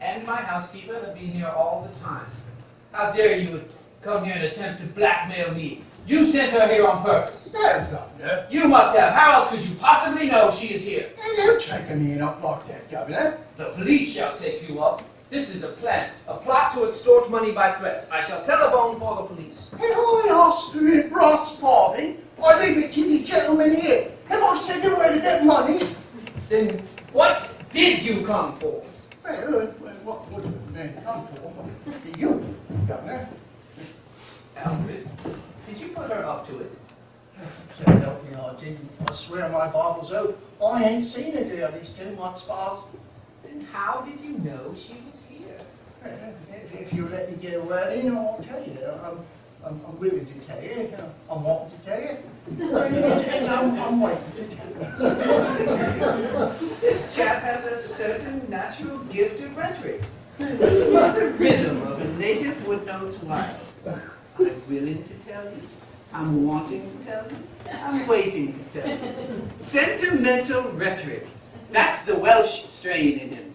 and my housekeeper have been here all the time. How dare you come here and attempt to blackmail me? You sent her here on purpose. No, Governor. You must have. How else could you possibly know she is here? Hey, don't take me up like that, Governor. The police shall take you up. This is a plant, a plot to extort money by threats. I shall telephone for the police. Have I asked for a brass farthing? I leave it to the gentleman here. Have I sent away to get money? Then what did you come for? Well, what would have been come for? You, Governor. Alfred, did you put her up to it? So help me, I didn't. I swear my Bible's oath. I ain't seen her there these 2 months past. Then how did you know she was here? If you let me get a word in, I'll tell you. I'm willing to tell you. I'm wanting to tell you. I'm waiting to tell you. This chap has a certain natural gift of rhetoric. Listen to the rhythm of his native wood notes wild. I'm willing to tell you. I'm wanting to tell you. I'm waiting to tell you. Sentimental rhetoric. That's the Welsh strain in him.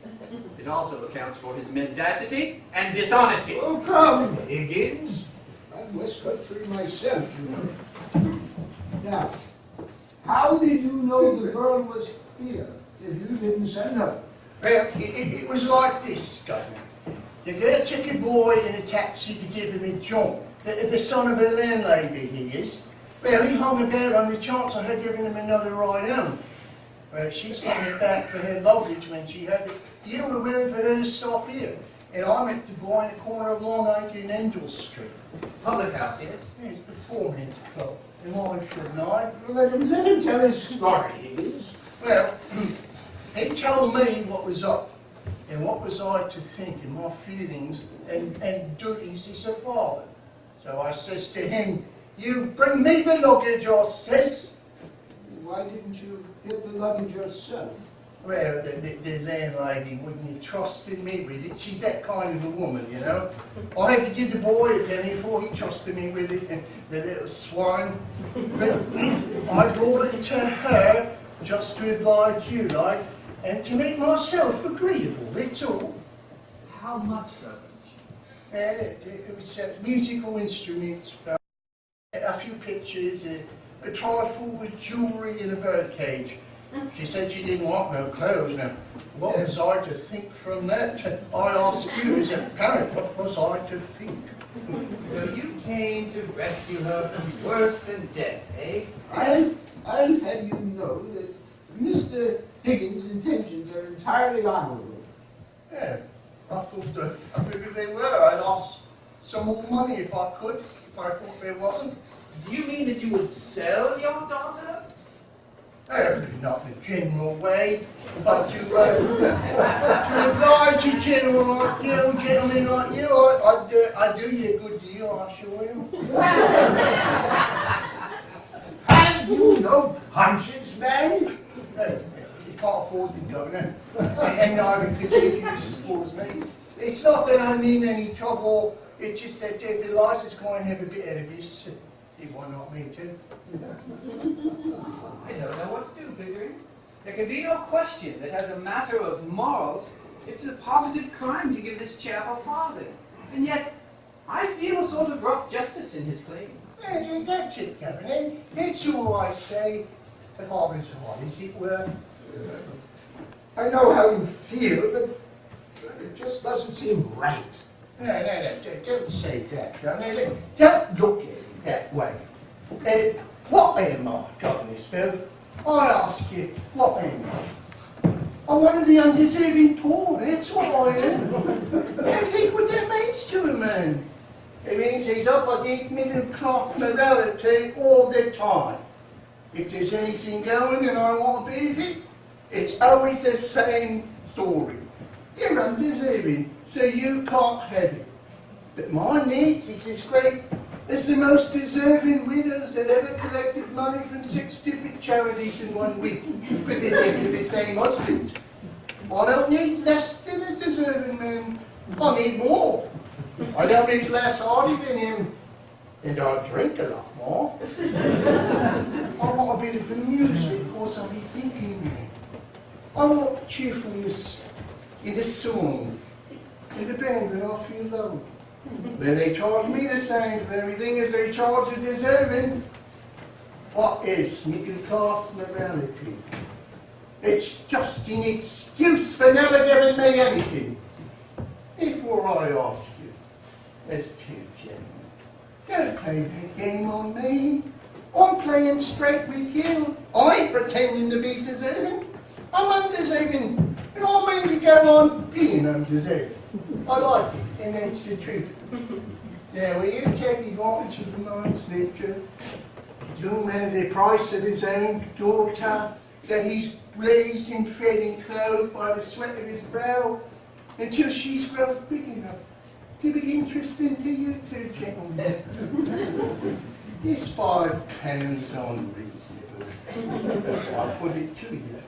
It also accounts for his mendacity and dishonesty. Oh, come, Higgins. I'm West Country myself, you know. Now, how did you know the girl was here if you didn't send her? Well, it was like this, Governor. The girl took a boy in a taxi to give him a job. The son of a landlady, he is. Well, he hung about on the chance of her giving him another ride home. Well, she sent it back for her luggage when she heard that you were willing for her to stop here. And I met the boy in the corner of Long Acre and Endell Street. Public house, yes? Yes, the Foreman's Club. And why shouldn't I? Well, let him tell his story, Higgins. Well, he told me what was up. And what was I to think in my feelings and duties as a father? So I says to him, you bring me the luggage, I says. Why didn't you get the luggage yourself? Well, the landlady wouldn't have trusted me with it. She's that kind of a woman, you know. I had to give the boy a penny before he trusted me with it, the little swine. But I brought it to her just to oblige you, like, and to make myself agreeable, that's all. How much luggage? It was musical instruments, a few pictures, a trifle with jewellery and a birdcage. She said she didn't want no clothes. Now, what was I to think from that? I ask you as a parent, what was I to think? So you came to rescue her from worse than death, eh? I'll have you know that Mr. Higgins' intentions are entirely honourable. Yeah, I figured they were. I'd ask some more money if I could, if I thought there wasn't. Do you mean that you would sell your daughter? Not in a general way, but to oblige a general like you, gentlemen like you, I'd do you a good deal, I sure will. Have you no conscience, man? You can't afford the Governor, and neither could you if you suppose me. It's not that I mean any trouble, it's just that David Liza's going to have a bit out of this. Why not me too? I don't know what to do, Pickering. There can be no question that as a matter of morals, it's a positive crime to give this chap a farthing. And yet, I feel a sort of rough justice in his claim. Yeah, that's it, Governor. That's all I say. The father's heart, as it were. I know how you feel, but it just doesn't seem right. No, don't say that, Governor. Don't look at it that way. What am I, Governor Spell? I ask you, what am I? I'm one of the undeserving poor, that's what I am. I think what that means to a man. It means he's up against middle-class morality all the time. If there's anything going and I want a bit of it, it's always the same story. You're undeserving, so you can't have it. But my needs is as great as the most deserving widows that ever collected money from 6 different charities in 1 week, but they get the same husband. I don't need less than a deserving man. I need more. I don't need less hardy than him. And I drink a lot more. I want a bit of amusement, because I'll be thinking. I want cheerfulness in a song. in the band when I feel low. Where they charge me the same for everything as they charge the deserving. What is middle class morality? It's just an excuse for never giving me anything. Before I ask you, as two gentlemen, don't play that game on me. I'm playing straight with you. I ain't pretending to be deserving. I'm undeserving, and I mean to go on being undeserving. I like it, and that's the truth. Now, will you take advantage of the man's nature? No matter the price of his own daughter, that he's raised and fed and clothed by the sweat of his brow, until she's grown big enough to be interesting to you two gentlemen. Is £5 unreasonable? I put it to you,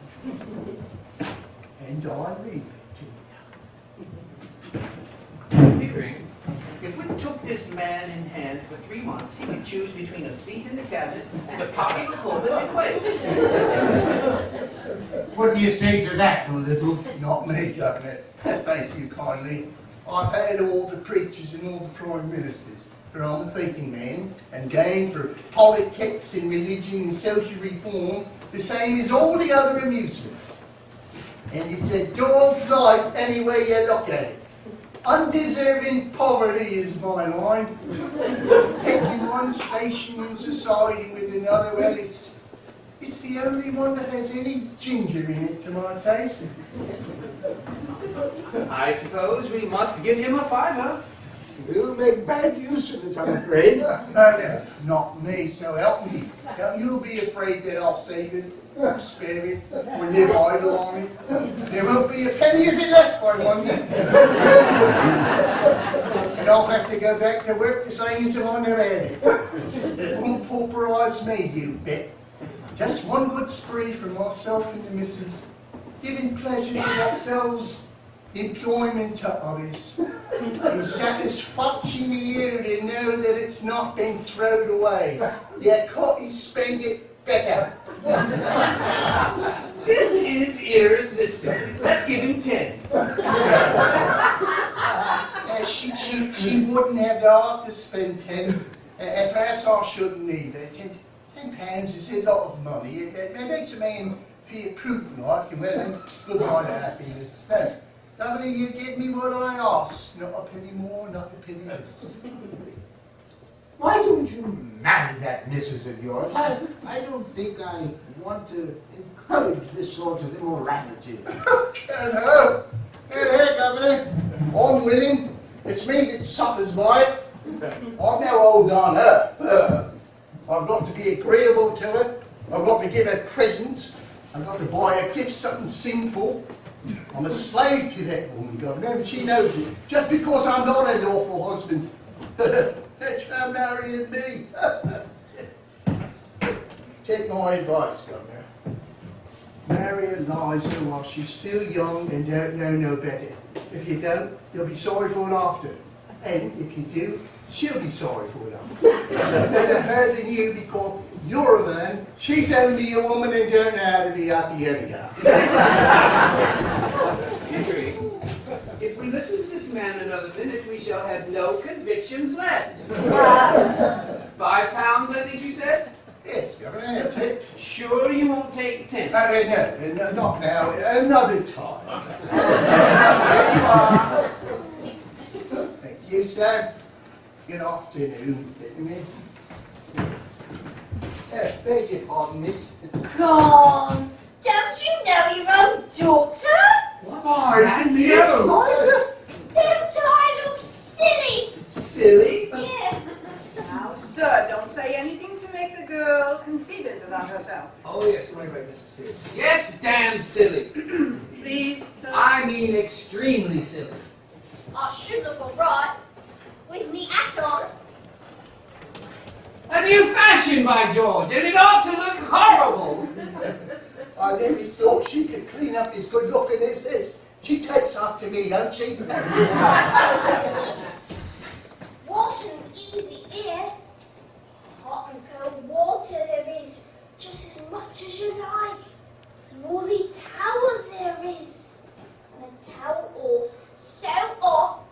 and I leave it to you. Pickering, if we took this man in hand for 3 months, he could choose between a seat in the cabinet and a pocket recorder in place. What do you say to that, Doolittle? Not me, Governor. Thank you kindly. I've had all the preachers and all the prime ministers, for I'm a thinking man, and game for politics and religion and social reform, the same as all the other amusements. And it's a dog's life any way you look at it. Undeserving poverty is my line. Taking one station in society with another, well, it's the only one that has any ginger in it to my taste. I suppose we must give him a $5. We'll make bad use of it, I'm afraid. No, not me, so help me. Don't you be afraid that I'll save it, or spare it, or live idle on it. There won't be a penny of it left by one year. And I'll have to go back to work the same as if I never had it. It won't pauperise me, you bet. Just one good spree for myself and the missus, giving pleasure to ourselves, employment to others, and satisfaction to you to know that it's not been thrown away. Your cottage spend it better. This is irresistible. Let's give him 10. She wouldn't have the heart to spend 10, and perhaps I shouldn't either. £10 is a lot of money. It makes a man feel prudent like, and well, and goodbye to happiness. No, lovely, you give me what I ask. Not a penny more, not a penny less. Why don't you marry that missus of yours? I don't think I want to encourage this sort of immorality. Hello. Here, Governor. I'm willing. It's me that suffers by it. I've no hold on her. I've got to be agreeable to her. I've got to give her presents. I've got to buy her gifts, something sinful. I'm a slave to that woman, Governor, and she knows it. Just because I'm not a lawful husband. Try marrying me. Take my advice, Governor. Marry Liza while she's still young and don't know no better. If you don't, you'll be sorry for it after. And if you do, she'll be sorry for it after. Better her than you because you're a man, she's only a woman and don't know how to be happy anyhow. Henry, if we listen to this man another minute, we shall have no convictions left. £5, I think you said? Yes, Governor, that's it. Sure you won't take 10? No, not now, another time. Thank you, sir. Good afternoon, gentlemen. Beg your pardon, miss. Gone. Don't you know your own daughter? Why, yes, Liza. Don't I look silly? Silly? Yeah. Now, sir, don't say anything to make the girl conceited about herself. Oh yes, right, Mrs. Pierce. Yes, damn silly. Please, sir. I mean extremely silly. I should look alright with me hat on. A new fashion, by George, and it ought to look horrible. I never thought she could clean up as good looking as this. She takes after me, don't she? Washing's easy here. Hot and cold water there is, just as much as you like. Woolly towels there is. And the towel all's so hot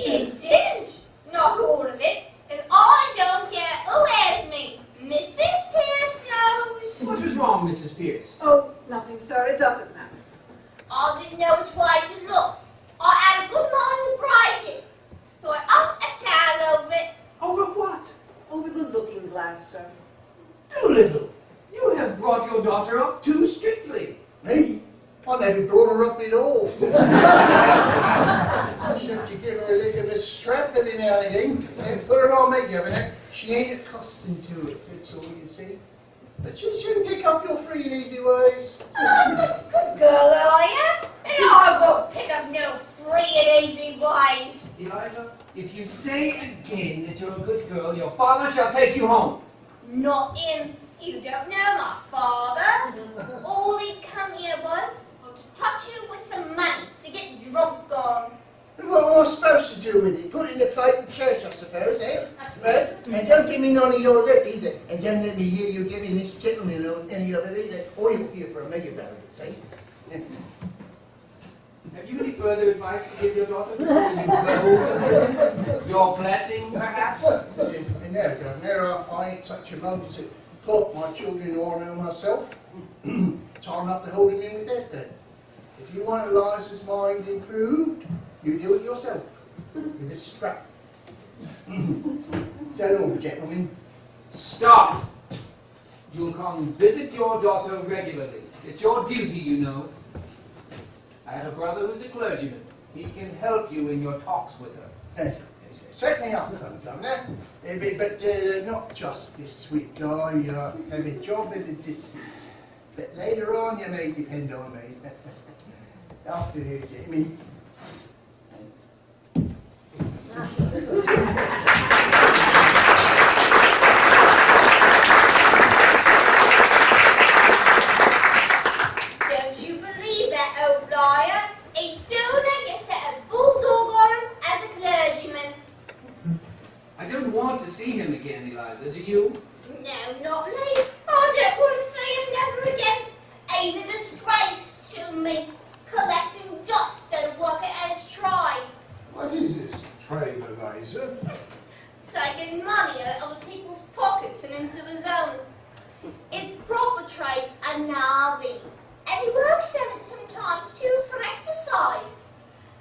You didn't. Not all of it. And I don't care who has me. Mrs. Pierce knows. What was wrong, Mrs. Pierce? Oh, nothing, sir. It doesn't matter. I didn't know which way to look. I had a good mind to break it. So I upped a towel over it. Over what? Over the looking glass, sir. Doolittle, you have brought your daughter up too strictly. Me? I never brought her up at all. Except to give her a lick of the strap every now and again. And put her on me, Governor. She ain't accustomed to it, that's all you see. But you shouldn't pick up your free and easy ways. I'm a good girl, I am. And I won't pick up no free and easy ways. Eliza, if you say again that you're a good girl, your father shall take you home. Not him. You don't know my father. All he come here was to touch you with some money to get drunk on. What am I supposed to do with it? Put it in the plate in church, I suppose, eh? Right? And don't give me none of your lip either. And don't let me hear you giving this gentleman any of it either. Or you'll hear from me about it, see? Have you any further advice to give your daughter before you go? Your blessing, perhaps? And there, Governor, I ain't such a mum to taught my children or I know myself. Try not to hold him in with that then. If you want Eliza's mind improved, you do it yourself, with a strap. So long, gentlemen. Stop! You'll come visit your daughter regularly. It's your duty, you know. I have a brother who's a clergyman. He can help you in your talks with her. Certainly I'll come, Governor. But not just this week. I have a job at a distance. But later on you may depend on me. After there, Jamie. Don't you believe that, old liar? He'd sooner get set a bulldog on him as a clergyman. I don't want to see him again, Eliza, do you? No, not me. I don't want to see him never again. He's a disgrace to me, collecting dust and working at his tribe. What is this trade, Liza? Taking money out of other people's pockets and into his own. His proper trade's a navvy. And he works on it sometimes too for exercise.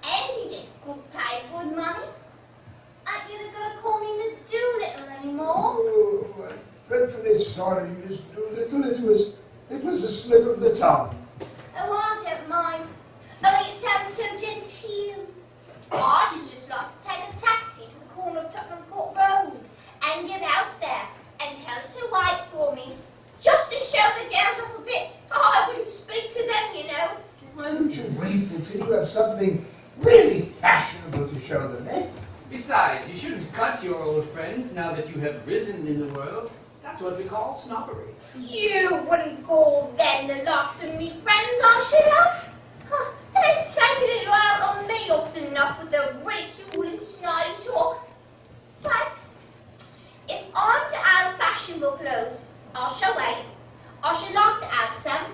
And he gets good pay, good money. Ain't you gonna call me Miss Doolittle anymore? Oh, I'm dreadfully sorry, Miss Doolittle. It was a slip of the tongue. Oh, I don't mind. Only it sounds so genteel. I should just like to take a taxi to the corner of Tottenham Court Road and get out there and tell it to wait for me. Just to show the girls up a bit. I wouldn't speak to them, you know. Why don't you wait until you have something really fashionable to show them, eh? Besides, you shouldn't cut your old friends now that you have risen in the world. That's what we call snobbery. You wouldn't call them the likes of me friends, I should have. Huh, they've taken it out on me often enough with their ridicule and snidey talk. But if I'm to have fashionable clothes, I shall wait. I should like to have some.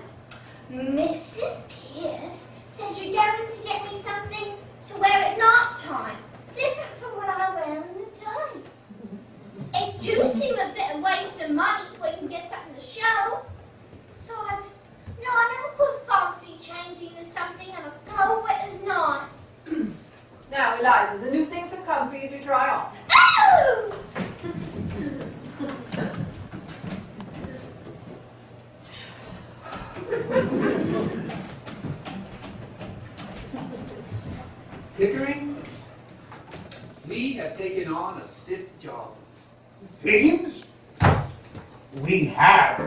Mrs. Pierce says you're going to get me something to wear at night time, different from what I wear in the day. It do seem a bit of waste of money when you can get something to show. Besides, no, I never could fancy changing to something on a cold winter's night. Now, Eliza, the new things have come for you to try on. Oh! Pickering, we have taken on a stiff job. Higgins? We have.